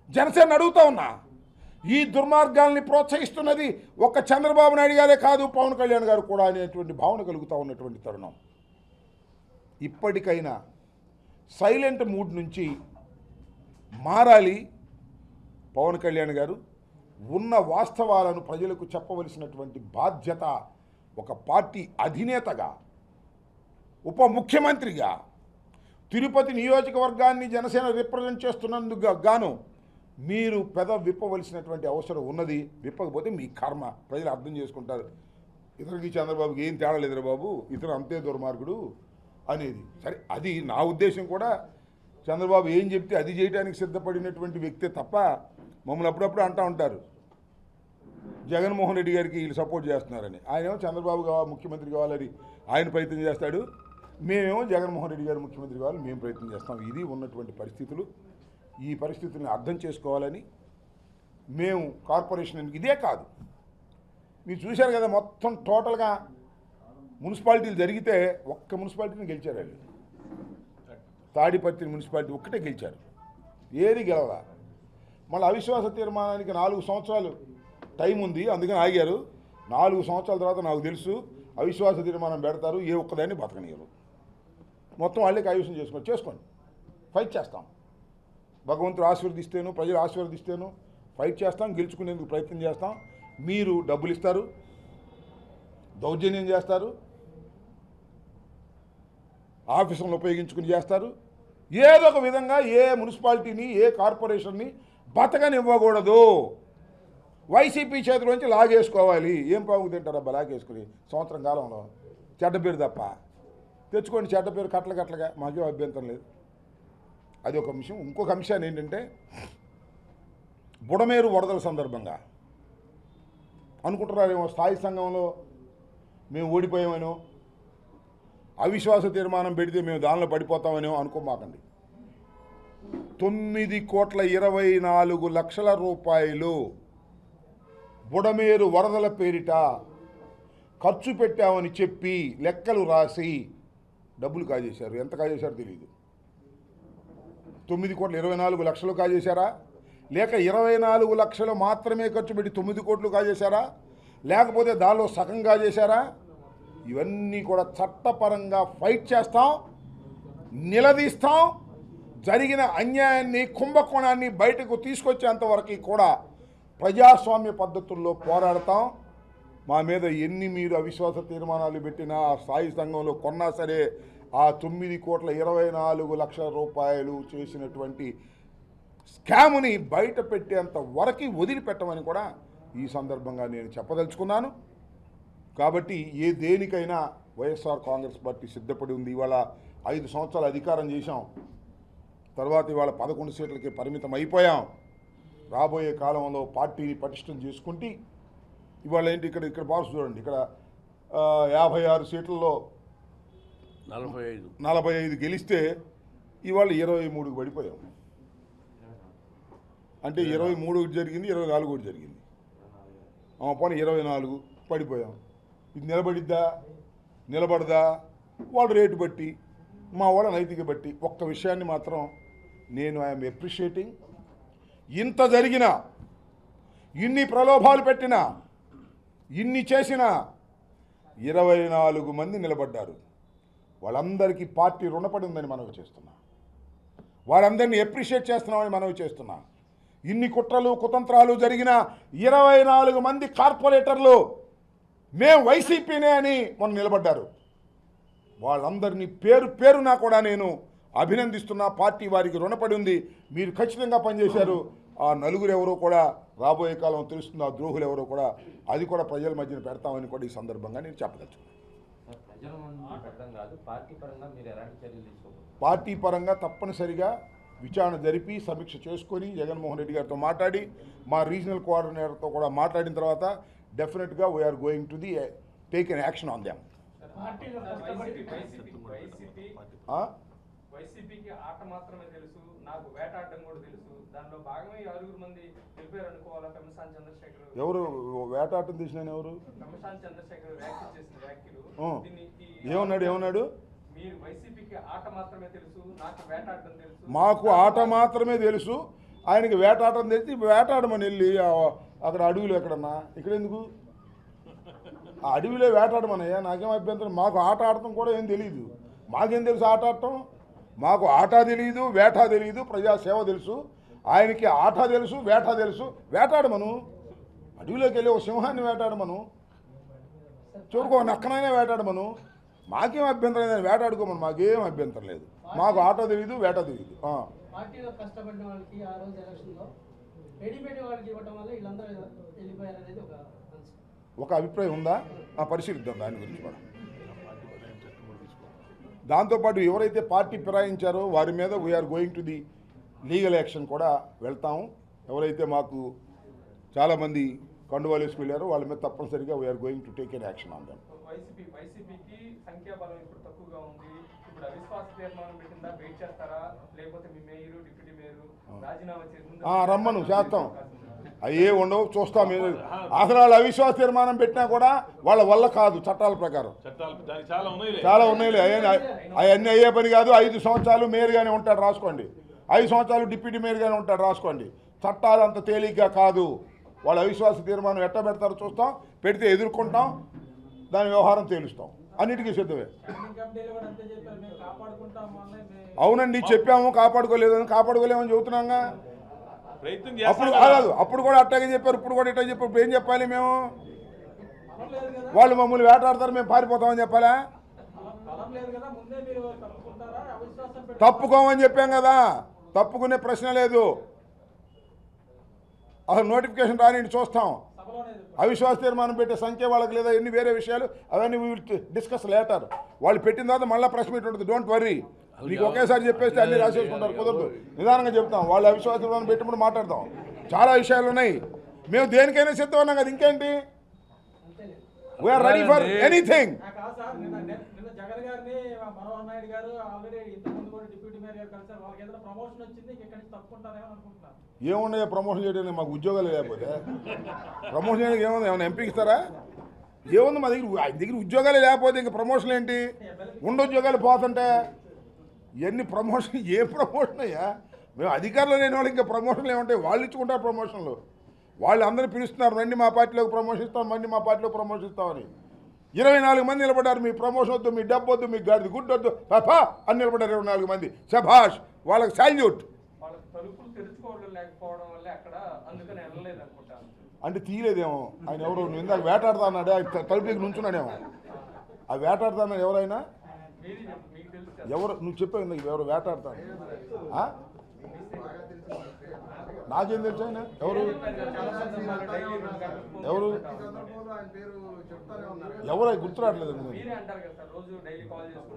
జనసేన అడుగుతా ఉన్నా. ఈ దుర్మార్గాల్ని ప్రోత్సహిస్తున్నది ఒక్క చంద్రబాబు నాయుడు గారే కాదు, పవన్ కళ్యాణ్ గారు కూడా అనేటువంటి భావన కలుగుతూ ఉన్నటువంటి తరుణం. ఇప్పటికైనా సైలెంట్ మూడ్ నుంచి మారాలి పవన్ కళ్యాణ్ గారు. ఉన్న వాస్తవాలను ప్రజలకు చెప్పవలసినటువంటి బాధ్యత ఒక పార్టీ అధినేతగా, ఉప ముఖ్యమంత్రిగా, తిరుపతి నియోజకవర్గాన్ని జనసేన రిప్రజెంట్ చేస్తున్నందుకు గాను మీరు విప్పవలసినటువంటి అవసరం ఉన్నది. విప్పకపోతే మీ కర్మ, ప్రజలు అర్థం చేసుకుంటారు. ఇతనికి చంద్రబాబుకి ఏం తేడా లేదురా బాబు, ఇతను అంతే దుర్మార్గుడు అనేది. సరే, అది నా ఉద్దేశం కూడా. చంద్రబాబు ఏం చెప్తే అది చేయడానికి సిద్ధపడినటువంటి వ్యక్తే తప్ప మమ్మల్ని అప్పుడప్పుడు అంటూ ఉంటారు జగన్మోహన్ రెడ్డి గారికి వీళ్ళు సపోర్ట్ చేస్తున్నారని. ఆయనేమో చంద్రబాబు ముఖ్యమంత్రి కావాలని ఆయన ప్రయత్నం చేస్తాడు, మేమేమో జగన్మోహన్ రెడ్డి గారు ముఖ్యమంత్రి కావాలని మేము ప్రయత్నం చేస్తాం. ఇది ఉన్నటువంటి పరిస్థితులు. ఈ పరిస్థితులను అర్థం చేసుకోవాలని మేము కార్పొరేషన్ ఇదే కాదు, మీరు చూశారు కదా, మొత్తం టోటల్గా మున్సిపాలిటీలు జరిగితే ఒక్క మున్సిపాలిటీని గెలిచారు వాళ్ళు. తాడిపత్రి మున్సిపాలిటీ ఒక్కటే గెలిచారు, ఏది గెలవలా. మళ్ళీ అవిశ్వాస తీర్మానానికి 4 సంవత్సరాలు టైం ఉంది, అందుకని ఆగారు. 4 సంవత్సరాల తర్వాత నాకు తెలుసు అవిశ్వాస తీర్మానం పెడతారు, ఏ ఒక్కదాన్ని బతకనియరు. మొత్తం వాళ్ళే కైవసం చేసుకోండి, ఫైట్ చేస్తాం. భగవంతుడు ఆశీర్వదిస్తేను, ప్రజలు ఆశీర్వదిస్తేను ఫైట్ చేస్తాం, గెలుచుకునేందుకు ప్రయత్నం చేస్తాం. మీరు డబ్బులు ఇస్తారు, దౌర్జన్యం చేస్తారు, ఆఫీసులను ఉపయోగించుకుని చేస్తారు. ఏదో ఒక విధంగా ఏ మున్సిపాలిటీని, ఏ కార్పొరేషన్ని బతకనివ్వకూడదు. వైసీపీ చేతిలోంచి లాగేసుకోవాలి. ఏం పాము తింటారబ్బా లాగేసుకుని సంవత్సరం కాలంలో? చెడ్డ పేరు తప్ప. తెచ్చుకోండి చెడ్డ పేరు కట్టలుగా, మాకేం అభ్యంతరం లేదు. అది ఒక అంశం. ఇంకొక అంశాన్ని ఏంటంటే, బుడమేరు వరదల సందర్భంగా అనుకుంటున్నారేమో స్థాయి సంఘంలో మేము ఓడిపోయామనో, అవిశ్వాస తీర్మానం పెడితే మేము దానిలో పడిపోతామనో అనుకోమాకండి. 9,24,00,00,000 రూపాయలు బుడమేరు వరదల పేరిట ఖర్చు పెట్టామని చెప్పి లెక్కలు రాసి డబ్బులు కాజేశారు. ఎంత కాజేశారో తెలియదు. 9,24,00,000 కాజేశారా, లేక 24 లక్షలు మాత్రమే ఖర్చు పెట్టి 9 కోట్లు కాజేశారా, లేకపోతే దానిలో సగం కాజేశారా? ఇవన్నీ కూడా చట్టపరంగా ఫైట్ చేస్తాం, నిలదీస్తాం. జరిగిన అన్యాయాన్ని, కుంభకోణాన్ని బయటకు తీసుకొచ్చేంతవరకు కూడా ప్రజాస్వామ్య పద్ధతుల్లో పోరాడతాం. మా మీద ఎన్ని మీరు అవిశ్వాస తీర్మానాలు పెట్టినా, ఆ స్థాయి సంఘంలో కొన్నా సరే, ఆ 9,24,00,000 రూపాయలు చేసినటువంటి స్కామ్ని బయట పెట్టేంత వరకు వదిలిపెట్టమని కూడా ఈ సందర్భంగా నేను చెప్పదలుచుకున్నాను. కాబట్టి దేనికైనా వైఎస్ఆర్ కాంగ్రెస్ పార్టీ సిద్ధపడి ఉంది. ఇవాళ 5 సంవత్సరాలు అధికారం చేశాం, తర్వాత ఇవాళ 11 సీట్లకి పరిమితం అయిపోయాం. రాబోయే కాలంలో పార్టీని పటిష్టం చేసుకుంటే ఇవాళ ఏంటి, ఇక్కడ బాక్స్ చూడండి, ఇక్కడ 56 సీట్లలో 45 గెలిస్తే ఇవాళ 23కి పడిపోయాం. అంటే 23 జరిగింది, 24 జరిగింది, పోనీ 24 పడిపోయాం. ఇది నిలబడదా? వాళ్ళ రేటు బట్టి, మా వాళ్ళ నైతిక బట్టి. ఒక్క విషయాన్ని మాత్రం నేను ఐఎమ్ అప్రిషియేటింగ్. ఇంత జరిగినా, ఇన్ని ప్రలోభాలు పెట్టినా, ఇన్ని చేసినా 24 మంది నిలబడ్డారు. వాళ్ళందరికీ పార్టీ రుణపడి ఉందని మనవి చేస్తున్నా. వాళ్ళందరినీ అప్రిషియేట్ చేస్తున్నామని మనవి చేస్తున్నా. ఇన్ని కుట్రలు కుతంత్రాలు జరిగిన 24 మంది కార్పొరేటర్లు మేము వైసీపీనే అని మొన్న నిలబడ్డారు. వాళ్ళందరినీ పేరునా కూడా నేను అభినందిస్తున్నా. పార్టీ వారికి రుణపడి ఉంది. మీరు ఖచ్చితంగా పనిచేశారు. ఆ నలుగురు ఎవరో కూడా రాబోయే కాలం తెలుస్తుంది. ఆ ద్రోహులు ఎవరో కూడా, అది కూడా ప్రజల మధ్యన పెడతామని కూడా ఈ సందర్భంగా నేను చెప్పదలుచుకున్నాను. పార్టీ పరంగా తప్పనిసరిగా విచారణ జరిపి సమీక్ష చేసుకొని జగన్మోహన్ రెడ్డి గారితో మాట్లాడి, మా రీజనల్ కోఆర్డినేటర్తో కూడా మాట్లాడిన తర్వాత డెఫినెట్గా we're going to the take an action on them.
వైసీపీకి ఆట మాత్రమే తెలుసు, నాకు వేటాడడం కూడా తెలుసు. దానిలో భాగమే 6 మంది తెలిపారు అనుకోవాలా. పెమ్మసాని చంద్రశేఖర్
ఎవరు వేటాటం తీసిన ఎవరు?
పెమ్మసాని చంద్రశేఖర్ వ్యాఖ్యలు చేసిన వ్యాఖ్యలు.
ఏమన్నాడు?
మీరు వైసీపీకి ఆట మాత్రమే తెలుసు, నాకు వేటాడడం తెలుసు.
మాకు ఆట మాత్రమే తెలుసు, ఆయనకి వేటాడడం తెలిసి వేటాడమని వెళ్ళి అక్కడ అడవిలో ఎక్కడన్నా, ఇక్కడ ఎందుకు? ఆ అడవిలో వేటాడమనయ్యా, నాకేం అభ్యంతరం. మాకు ఆట ఆడటం కూడా ఏం తెలియదు. మాకేం తెలుసు ఆట ఆడటం? మాకు ఆట తెలియదు, వేట తెలియదు, ప్రజాసేవ తెలుసు. ఆయనకి ఆట తెలుసు, వేట తెలుసు. వేటాడమను, అడవిలోకి వెళ్ళి ఒక సింహాన్ని వేటాడమను, చూడుకో నక్కనైనా వేటాడమను. మాకేం అభ్యంతరం లేదని వేటాడుకోమని మాకేం అభ్యంతరం లేదు. మాకు ఆటో తెలియదు, వేట తెలియదు.
పార్టీలో కష్టపడిన వాళ్ళకి ఆ రోజు ఎలక్షన్లో రెడీమేడ్ వాళ్ళకి ఇవ్వడం వల్ల వీళ్ళందరూ వెళ్ళిపోయారనేది
ఒక అభిప్రాయం ఉందా? పరిశీలిద్దాం దాని గురించి కూడా. దాంతోపాటు ఎవరైతే పార్టీ ఫిరాయించారో వారి మీద we're going to the legal action కూడా వెళ్తాము. ఎవరైతే మాకు చాలామంది కండువాలు వేసుకు వెళ్ళారో వాళ్ళ మీద తప్పనిసరిగా we're going to take an action on them.
వైసీపీకి సంఖ్యాబలం ఇప్పుడు తక్కువగా ఉంది. ఇప్పుడు అవిశ్వాస తీర్మానం పెట్టిందా వెయిట్ చేస్తారా, లేకపోతే మీ మేయరు డిప్యూటీ మేయరు రాజీనామా చేసి
రమ్మను చేస్తాం. అయ్యే ఉండవు, చూస్తాం. అసలు వాళ్ళు అవిశ్వాస తీర్మానం పెట్టినా కూడా వాళ్ళ వల్ల కాదు. చట్టాల ప్రకారం చాలా ఉన్నాయిలే. అవన్నీ అయ్యే పని కాదు. 5 సంవత్సరాలు మేయర్గానే ఉంటాడు రాసుకోండి. 5 సంవత్సరాలు డిప్యూటీ మేయర్గానే ఉంటాడు రాసుకోండి. చట్టాలు అంత తేలిగ్గా కాదు. వాళ్ళ అవిశ్వాస తీర్మానం ఎట్ట పెడతారో చూస్తాం. పెడితే ఎదుర్కొంటాం, దాని వ్యవహారం తేలుస్తాం. అన్నిటికీ సిద్ధమే. అవునండి, చెప్పాము కాపాడుకోలేదని. కాపాడుకోలేమని చెబుతున్నాగా. అప్పుడు కూడా అట్టాగే చెప్పారు, ఇప్పుడు కూడా ఇట్లా చెప్పారు. ఇప్పుడు ఏం చెప్పాలి మేము? వాళ్ళు మమ్మల్ని వేటాడతారు, మేము పారిపోతామని చెప్పాలా? తప్పుకోమని చెప్పాం కదా. తప్పుకునే ప్రశ్న లేదు. అసలు నోటిఫికేషన్ రాని చూస్తాం. అవిశ్వాస తీర్మానం పెట్టే సంఖ్య వాళ్ళకి లేదా ఎన్ని వేరే విషయాలు అవన్నీ వీ విల్ డిస్కస్ లేటర్. వాళ్ళు పెట్టిన తర్వాత మళ్ళీ ప్రెస్ మీట్ ఉంటుంది. Don't worry. మీకు ఒకేసారి చెప్పేస్తే అన్ని రాసేసుకుంటారు, కుదరదు. నిదానంగా చెప్తాం. వాళ్ళు అవిశ్వాస తీర్మానం పెట్టినప్పుడు మాట్లాడతాం. చాలా విషయాలు ఉన్నాయి. మేము దేనికైనా సిద్ధం అన్నాం కదా. ఇంకేంటి? We're ready for anything. ఏమున్నాయో ప్రమోషన్ చేయడానికి? మాకు ఉద్యోగాలు లేకపోతే ప్రమోషన్ చేయడానికి ఏముంది? ఏమైనా ఎంపీకి ఇస్తారా? ఏముంది మా దగ్గర ఉద్యోగాలు లేకపోతే ఇంకా ప్రమోషన్ ఏంటి? ఉద్యోగాలు పోతుంటే ఎన్ని ప్రమోషన్? ఏ ప్రమోషన్ అయ్యా? మేము అధికారులు లేని వాళ్ళు ఇంకా ప్రమోషన్లు ఏముంటాయి? వాళ్ళు ఇచ్చుకుంటారు ప్రమోషన్లు. వాళ్ళు అందరూ పిలుస్తున్నారు, రండి మా పార్టీలోకి ప్రమోషన్ ఇస్తాం, రండి మా పార్టీలో ప్రమోషన్ ఇస్తామని. 24 మంది నిలబడ్డారు. మీ ప్రమోషన్ వద్దు, మీ డబ్బు వద్దు, మీ గాడిది గుడ్డు వద్దు, పాపా అని నిలబడ్డారు 24 మంది. శభాష్, వాళ్ళకి సాల్యూట్. అంటే తీయలేదేమో ఆయన. ఎవరు ఇందాక వేటాడుతా అన్నాడు, తలుపు దగ్గర నుంచున్నాడేమో. ఆ వేటాడుతా అన్నాడు ఎవరైనా? ఎవరు? నువ్వు చెప్పావు ఇందాక ఎవరు వేటాడుతాడు? నాకేం తెలుసు ఆయన ఎవరు? ఎవరు ఎవరై గుర్తురావట్లేదు.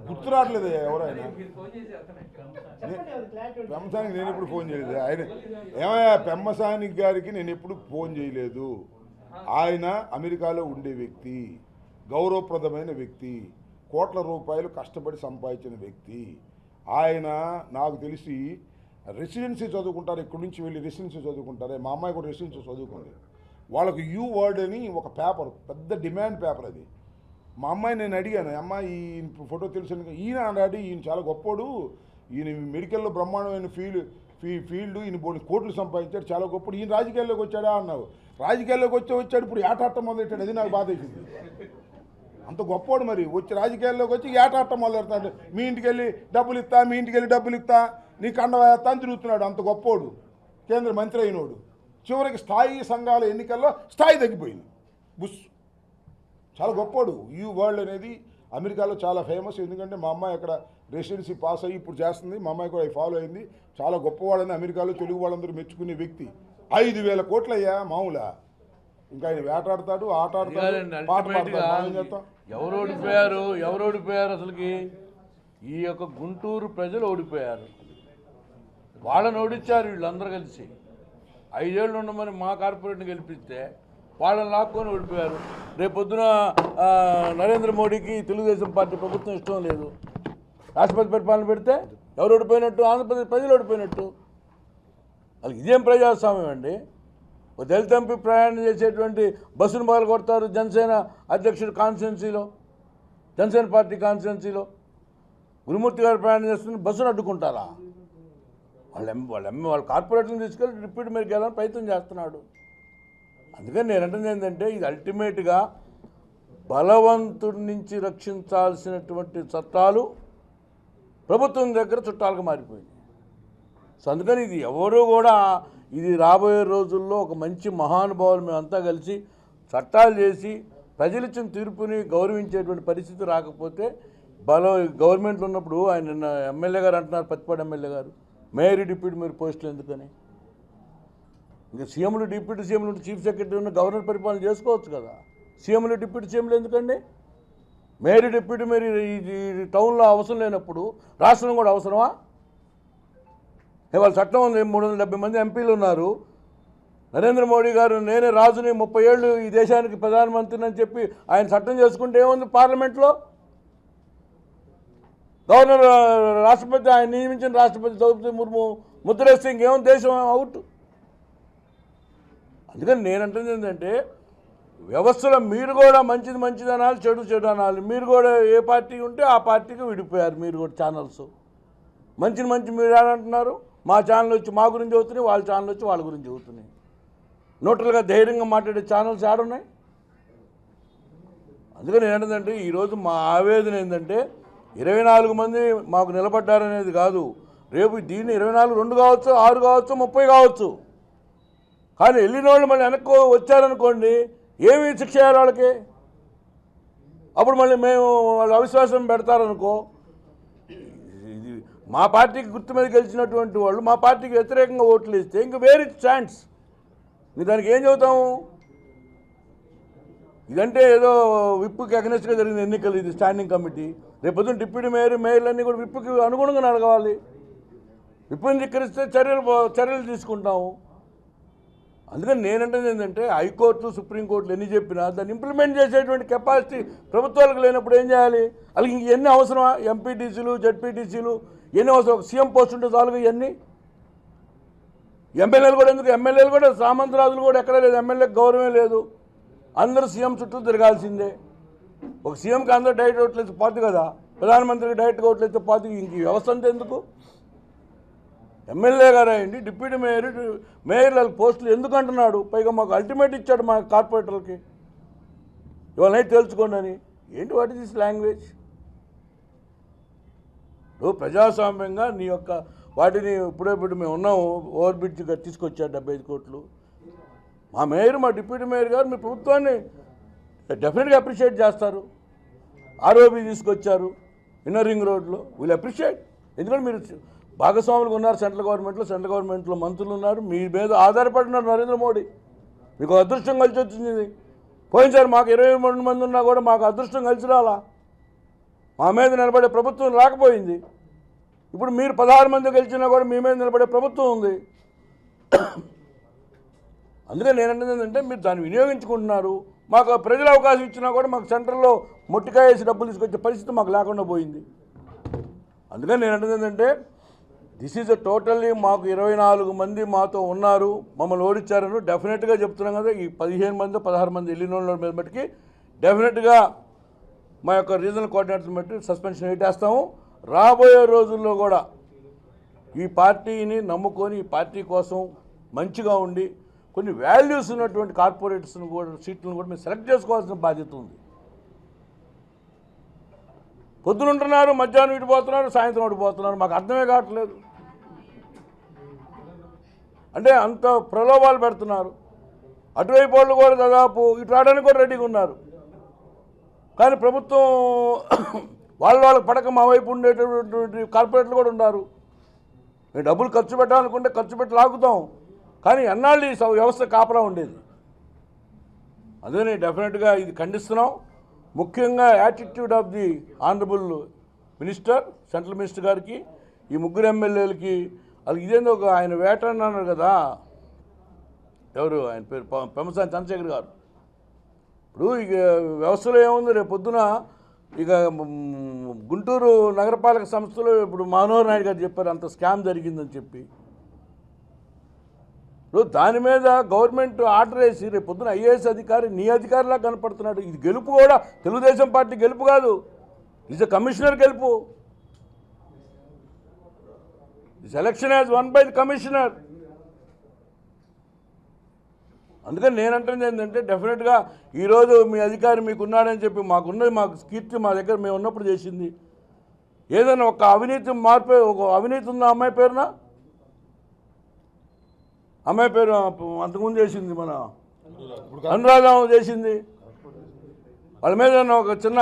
గుర్తురావట్లేదు ఎవరైనా. పెమ్మసానికి నేను ఎప్పుడు ఫోన్ చేయలేదు. ఆయన ఏమయ్యా, పెమ్మసానికి గారికి నేను ఎప్పుడు ఫోన్ చేయలేదు. ఆయన అమెరికాలో ఉండే వ్యక్తి, గౌరవప్రదమైన వ్యక్తి, కోట్ల రూపాయలు కష్టపడి సంపాదించిన వ్యక్తి. ఆయన నాకు తెలిసి రెసిడెన్సీ చదువుకుంటారు. ఇక్కడి నుంచి వెళ్ళి రెసిడెన్సీ చదువుకుంటారే. మా అమ్మాయి కూడా రెసిడెన్సీ చదువుకుంది. వాళ్ళకు యూ వర్డ్ అని ఒక పేపర్, పెద్ద డిమాండ్ పేపర్ అది. మా అమ్మాయి నేను అడిగాను, అమ్మాయి ఈ ఫోటో తెలుసు. ఈయన అన్నాడు, ఈయన చాలా గొప్పోడు, ఈయన మెడికల్లో బ్రహ్మాండమైన ఫీల్డ్, ఈయన కోట్లు సంపాదించాడు, చాలా గొప్పడు. ఈయన రాజకీయాల్లోకి వచ్చాడా అన్నావు. రాజకీయాల్లోకి వచ్చాడు, ఇప్పుడు ఏటాటం మొదలెట్టాడు. అది నాకు బాధ వేసింది. అంత గొప్పోడు మరి వచ్చి రాజకీయాల్లోకి వచ్చి ఏటాటం మొదలెడతాడు. మీ ఇంటికి వెళ్ళి డబ్బులు ఇస్తా, మీ ఇంటికి వెళ్ళి డబ్బులు ఇస్తా, నీ కండవేస్తా అని తిరుగుతున్నాడు. అంత గొప్పోడు, కేంద్ర మంత్రి అయినోడు. చివరికి స్థాయి సంఘాల ఎన్నికల్లో స్థాయి తగ్గిపోయింది. బుస్, చాలా గొప్పోడు. యూ వరల్డ్ అనేది అమెరికాలో చాలా ఫేమస్. ఎందుకంటే మా అమ్మాయి అక్కడ రెసిడెన్సీ పాస్ అయ్యి ఇప్పుడు చేస్తుంది. మా అమ్మాయి కూడా ఫాలో అయింది. చాలా గొప్పవాళ్ళని అమెరికాలో తెలుగు వాళ్ళందరూ మెచ్చుకునే వ్యక్తి. 5,000 కోట్లు అయ్యా మామూలా. ఇంకా ఆయన వేటాడతాడు, ఆటాడతాడు, పాట పాడతాడు.
ఎవరు ఓడిపోయారు అసలుకి? ఈ యొక్క గుంటూరు ప్రజలు ఓడిపోయారు. వాళ్ళని ఓడించారు వీళ్ళందరూ కలిసి. 5 ఏళ్ళు ఉండమని మా కార్పొరేట్ని గెలిపిస్తే వాళ్ళని లాక్కొని ఓడిపోయారు. రేపొద్దున నరేంద్ర మోడీకి తెలుగుదేశం పార్టీ ప్రభుత్వం ఇష్టం లేదు. రాష్ట్రపతి పరిపాలన పెడితే ఎవరు ఓడిపోయినట్టు? ఆంధ్రప్రదేశ్ ప్రజలు ఓడిపోయినట్టు. వాళ్ళకి ఇదేం ప్రజాస్వామ్యం అండి? ఒక దళిత ఎంపీ ప్రయాణం చేసేటువంటి బస్సును మొదలు కొడతారు. జనసేన అధ్యక్షుడు కాన్స్టిట్యున్సీలో, జనసేన పార్టీ కాన్స్టిట్యున్సీలో గురుమూర్తి గారు ప్రయాణం చేస్తున్న బస్సును అడ్డుకుంటారా? వాళ్ళ కార్పొరేట్ని తీసుకెళ్ళి డిప్యూటీ మేయర్కి వెళ్ళాలని ప్రయత్నం చేస్తున్నాడు. అందుకని నేను అంటుంది ఏంటంటే, ఇది అల్టిమేట్గా బలవంతుడి నుంచి రక్షించాల్సినటువంటి చట్టాలు ప్రభుత్వం దగ్గర చుట్టాలుగా మారిపోయింది. సో అందుకని ఇది ఎవరు కూడా, ఇది రాబోయే రోజుల్లో ఒక మంచి మహానుభావులు మేమంతా కలిసి చట్టాలు చేసి ప్రజలిచ్చిన తీర్పుని గౌరవించేటువంటి పరిస్థితి రాకపోతే గవర్నమెంట్లో ఉన్నప్పుడు ఆయన నిన్న ఎమ్మెల్యే గారు అంటున్నారు, పత్తిపాడు ఎమ్మెల్యే గారు, మేయర్ డిప్యూటీ మేయర్ పోస్టులు ఎందుకని? ఇంకా సీఎంలు డిప్యూటీ సీఎంలు ఉంటే చీఫ్ సెక్రటరీ ఉన్న గవర్నర్ పరిపాలన చేసుకోవచ్చు కదా. సీఎంలు డిప్యూటీ సీఎంలు ఎందుకండి? మేయర్ డిప్యూటీ మేయర్ ఈ టౌన్లో అవసరం లేనప్పుడు రాష్ట్రం కూడా అవసరమా? ఇవాళ చట్టం ఉంది, 370 మంది ఎంపీలు ఉన్నారు. నరేంద్ర మోడీ గారు నేనే రాజుని 30 ఏళ్ళు ఈ దేశానికి ప్రధానమంత్రిని అని చెప్పి ఆయన చట్టం చేసుకుంటే ఏముంది? పార్లమెంట్లో గవర్నర్ రాష్ట్రపతి, ఆయన నియమించిన రాష్ట్రపతి ద్రౌపది ముర్ము ముద్రేస్తే ఇంకేముంది? దేశం అవుట్. అందుకని నేనంటుంది ఏంటంటే, వ్యవస్థలో మీరు కూడా మంచిది అనాలి, చెడు అనాలి. మీరు కూడా ఏ పార్టీ ఉంటే ఆ పార్టీకి విడిపోయారు. మీరు కూడా ఛానల్స్ మంచి మీరు అంటున్నారు, మా ఛానల్ వచ్చి మా గురించి అవుతున్నాయి, వాళ్ళ ఛానల్ వచ్చి వాళ్ళ గురించి అవుతున్నాయి. న్యూట్రల్గా ధైర్యంగా మాట్లాడే ఛానల్స్ ఆడున్నాయి. అందుకని ఏంటంటే ఈరోజు మా ఆవేదన ఏంటంటే 24 మంది మాకు నిలబడ్డారనేది కాదు. రేపు దీన్ని 24, 2 కావచ్చు, 6 కావచ్చు, 30 కావచ్చు. కానీ వెళ్ళిన వాళ్ళు మళ్ళీ వెనక్కి వచ్చారనుకోండి, ఏమి శిక్ష చేయాలి వాళ్ళకి? అప్పుడు మళ్ళీ మేము వాళ్ళు అవిశ్వాసం పెడతారనుకో, ఇది మా పార్టీకి గుర్తు మీద గెలిచినటువంటి వాళ్ళు మా పార్టీకి వ్యతిరేకంగా ఓట్లు ఇస్తే ఇంక వేరే ఛాన్స్, ఇంక దానికి ఏం చెబుతాము? ఇదంటే ఏదో విప్పుకి అగనెస్ట్గా జరిగిన ఎన్నికలు, ఇది స్టాండింగ్ కమిటీ. రేపొద్దున డిప్యూటీ మేయర్లన్నీ కూడా విప్పుకి అనుగుణంగా నడగాలి. విప్పుని ధిక్కరిస్తే చర్యలు తీసుకుంటాము. అందుకని నేనంటే ఏంటంటే, హైకోర్టు సుప్రీంకోర్టులు ఎన్ని చెప్పినా దాన్ని ఇంప్లిమెంట్ చేసేటువంటి కెపాసిటీ ప్రభుత్వాలకు లేనప్పుడు ఏం చేయాలి? అలాగే ఇంక ఎన్ని అవసరమా? ఎంపీటీసీలు, జడ్పీటీసీలు ఎన్ని అవసరం? సీఎం పోస్ట్ ఉంటే చాలుగా ఇవన్నీ. ఎమ్మెల్యేలు కూడా ఎందుకు? ఎమ్మెల్యేలు కూడా సామంతరాజులు కూడా ఎక్కడా లేదు, ఎమ్మెల్యేకి గౌరవమే లేదు. అందరూ సీఎం చుట్టూ తిరగాల్సిందే. ఒక సీఎంకి అందరూ డైరెక్ట్ ఓట్లేదు పోతుంది కదా, ప్రధానమంత్రికి డైరెక్ట్గా ఓట్లయితే పోతుంది. ఇంక ఈ వ్యవస్థ అంతా ఎందుకు? ఎమ్మెల్యే గారు అయ్యండి, డిప్యూటీ మేయర్ల పోస్టులు ఎందుకు అంటున్నాడు? పైగా మాకు అల్టిమేట్ ఇచ్చాడు మా కార్పొరేటర్లకి, ఇవాళ తేల్చుకోండి అని. ఏంటి వాట్ ఇస్ దిస్ లాంగ్వేజ్? నువ్వు ప్రజాస్వామ్యంగా నీ యొక్క వాటిని ఇప్పుడు మేము ఉన్నాము, ఓవర్ బ్రిడ్జ్గా తీసుకొచ్చారు 75 కోట్లు. మా మేయర్, మా డిప్యూటీ మేయర్ గారు మీ ప్రభుత్వాన్ని డెఫినెట్గా అప్రిషియేట్ చేస్తారు. ఆర్ఓబి తీసుకొచ్చారు ఇన్నర్ రింగ్ రోడ్లో, వీళ్ళు అప్రిషియేట్. ఎందుకంటే మీరు భాగస్వాములుగా ఉన్నారు సెంట్రల్ గవర్నమెంట్లో మంత్రులు ఉన్నారు, మీ మీద ఆధారపడినారు నరేంద్ర మోడీ. మీకు అదృష్టం కలిసి వచ్చింది. పోయినసారి మాకు 23 మంది ఉన్నా కూడా మాకు అదృష్టం కలిసి రాలా, మా మీద నిలబడే ప్రభుత్వం రాకపోయింది. ఇప్పుడు మీరు 16 మంది గెలిచినా కూడా మీ మీద నిలబడే ప్రభుత్వం ఉంది. అందుకని నేనంటే ఏంటంటే, మీరు దాన్ని వినియోగించుకుంటున్నారు. మాకు ప్రజలు అవకాశం ఇచ్చినా కూడా మాకు సెంట్రల్లో మొట్టికాయ వేసి డబ్బులు తీసుకొచ్చే పరిస్థితి మాకు లేకుండా పోయింది. అందుకని నేనంటే ఏంటంటే, దిస్ ఈజ్ టోటల్లీ మాకు 24 మంది మాతో ఉన్నారు, మమ్మల్ని ఓడించారని డెఫినెట్గా చెప్తున్నాం కదా. ఈ 15 మంది 16 మంది వెళ్ళిన వాళ్ళ మీద బట్టి డెఫినెట్గా మా యొక్క రీజనల్ కోఆర్డినేటర్ని బట్టి సస్పెన్షన్ వేటేస్తాము. రాబోయే రోజుల్లో కూడా ఈ పార్టీని నమ్ముకొని ఈ పార్టీ కోసం మంచిగా ఉండి కొన్ని వాల్యూస్ ఉన్నటువంటి కార్పొరేటర్స్ని కూడా సీట్లను కూడా మేము సెలెక్ట్ చేసుకోవాల్సిన బాధ్యత ఉంది. పొద్దున ఉంటున్నారు, మధ్యాహ్నం ఇటుపోతున్నారు, సాయంత్రం ఇటుపోతున్నారు, మాకు అర్థమే కావట్లేదు. అంటే అంత ప్రలోభాలు పెడుతున్నారు. అటువైపు వాళ్ళు కూడా దాదాపు ఇటు రావడానికి కూడా రెడీగా ఉన్నారు. కానీ ప్రభుత్వం వాళ్ళకి పడక మా వైపు ఉండేటటువంటి కార్పొరేట్లు కూడా ఉన్నారు. మేము డబ్బులు ఖర్చు పెట్టాలనుకుంటే ఖర్చు పెట్టి లాగుతాం, కానీ ఎన్నాళ్ళు ఈ వ్యవస్థ కాపలా ఉండేది. అందుకని డెఫినెట్గా ఇది ఖండిస్తున్నాం. ముఖ్యంగా attitude of the honourable minister, central minister గారికి, ఈ ముగ్గురు ఎమ్మెల్యేలకి. అది ఇదేందో ఒక ఆయన వేట అన్నారు కదా, ఎవరు ఆయన పేరు, పెమ్మసాని చంద్రశేఖర్ గారు. ఇప్పుడు ఇక వ్యవస్థలో ఏముంది, రేపు పొద్దున ఇక గుంటూరు నగరపాలక సంస్థలో ఇప్పుడు మనోహర్ నాయుడు గారు చెప్పారు అంత స్కామ్ జరిగిందని చెప్పి. ఇప్పుడు దాని మీద గవర్నమెంట్ ఆర్డర్ వేసి రేపు పొద్దున ఐఏఎస్ అధికారి నీ అధికారిలా కనపడుతున్నాడు. ఇది గెలుపు కూడా తెలుగుదేశం పార్టీ గెలుపు కాదు, ఇస్ కమిషనర్ గెలుపు. This election has one by the commissioner. అందుకని నేనంటుంది ఏంటంటే, డెఫినెట్గా ఈరోజు మీ అధికారి మీకున్నాడని చెప్పి మాకున్నది, మాకు కీర్తి మా దగ్గర మేము ఉన్నప్పుడు చేసింది. ఏదైనా ఒక అవినీతి మార్పే, ఒక అవినీతి ఉన్న అమ్మాయి పేరున, అమ్మాయి పేరు అంతకుముందు చేసింది మన అనురాధం చేసింది. వాళ్ళ మీద ఏమైనా ఒక చిన్న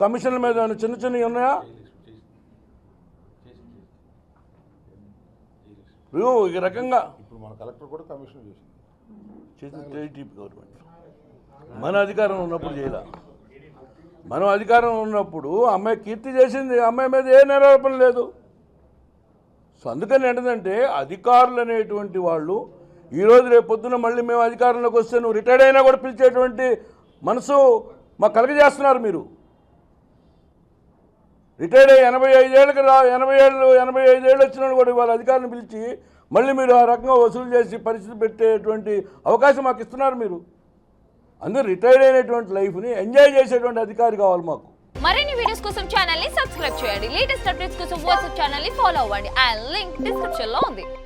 కమిషన్ల మీద ఏమైనా చిన్న చిన్నవి ఉన్నాయా? ఈ రకంగా
ఇప్పుడు మన కలెక్టర్ కూడా కమిషన్ చేసింది.
టీడీపీ గవర్నమెంట్ మన అధికారం ఉన్నప్పుడు చేయాల. మనం అధికారం ఉన్నప్పుడు అమ్మాయి కీర్తి చేసింది, అమ్మాయి మీద ఏ నేరారోపణ లేదు. సో అందుకని ఏంటంటే అధికారులు అనేటువంటి వాళ్ళు ఈరోజు రేపు పొద్దున మళ్ళీ మేము అధికారంలోకి వస్తే నువ్వు రిటైర్డ్ అయినా కూడా పిలిచేటువంటి మనసు మాకు కలగజేస్తున్నారు. మీరు రిటైర్డ్ అయ్యి 85 ఏళ్ళకి 85 ఏళ్ళు వచ్చిన కూడా వాళ్ళ అధికారులను పిలిచి మళ్ళీ మీరు ఆ రకంగా వసూలు చేసి పరిస్థితి పెట్టేటువంటి అవకాశం మాకు ఇస్తున్నారు మీరు. అందరూ రిటైర్డ్ అయినటువంటి లైఫ్ని ఎంజాయ్ చేసేటువంటి అధికారి కావాలి మాకు.
మరిన్ని వీడియోస్ కోసం ఛానల్ ని సబ్స్క్రైబ్ చేయండి. లేటెస్ట్ అప్డేట్స్ కోసం వాట్సాప్ ఛానల్ ని ఫాలో అవ్వండి. ఆ లింక్ డిస్క్రిప్షన్ లో ఉంది.